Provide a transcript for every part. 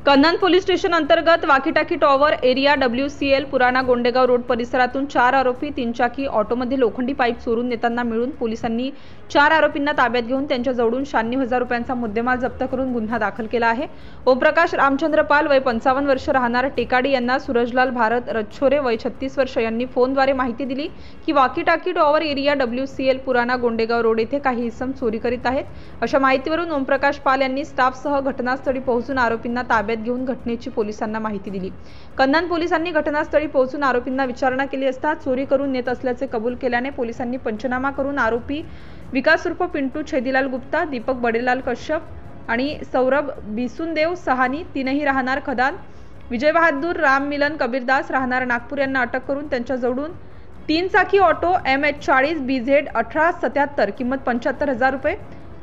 Kannan police station अंतर्गत वाकीटाकी tower area WCL पुराणा गोंडेगाव road परिसरातून 4 आरोपी 3 चाकी ऑटोमध्ये लोखंडी पाईप चोरून नेताना मिळून पोलिसांनी 4 आरोपींना ताब्यात घेऊन त्यांच्या जवळून 96,000 रुपयांचा मुद्देमाल जप्त करून गुन्हा दाखल केला आहे। ओमप्रकाश रामचंद्र पाल वय 55 वर्ष राहणार टेकाडी यांना सूरजलाल भारत रच्छोरे वय 36 वर्ष यांनी फोनद्वारे माहिती दिली की वाकीटाकी टॉवर एरिया WCL पुराणा गोंडेगाव रोड येथे काही इसम चोरी करीत आहेत। अशा माहितीवरून ओमप्रकाश पाल यांनी स्टाफसह घटनास्थळी पोहोचून आरोपींना ताब्यात घेऊन घटनेची पोलिसांना माहिती दिली। कन्नन पोलिसांनी घटनास्थळी पोहोचून आरोपींना विचारणा केली असता चोरी करून नेत असल्याचे कबूल केल्याने पोलिसांनी पंचनामा करून आरोपी विकास उर्फ पिंटू छेदीलाल गुप्ता, दीपक बडेलाल कश्यप आणि सौरभ बिसुनदेव सहानी तीनही राहणार खदान, विजय बहादूर राम मिलन कबीरदास राहणार नागपूर यांना अटक करून त्यांच्या जवळून 3 चाकी ऑटो MH40 BZ 1877 किंमत 75,000 रुपये,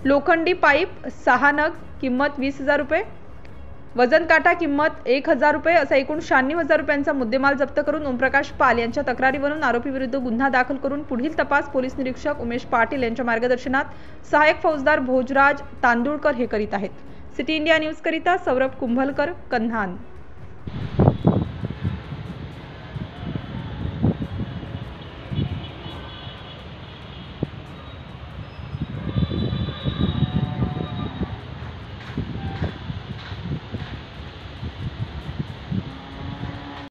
लोखंडी पाईप 6 नग किंमत 20,000 रुपये, वजन काटा किंमत 1,000 रुपये असा एकूण 96,000 रुपयांचा मुद्देमाल जप्त करून ओमप्रकाश पाल यांच्या तक्रारीवरून आरोपी विरुद्ध गुन्हा दाखल करून पुढील तपास पोलीस निरीक्षक उमेश पाटील यांच्या मार्गदर्शनात सहाय्यक फौजदार भोजराज तांदुळकर हे करीत आहेत। सिटी इंडिया न्यूज करिता सौरभ कुंभलकर, कन्हान।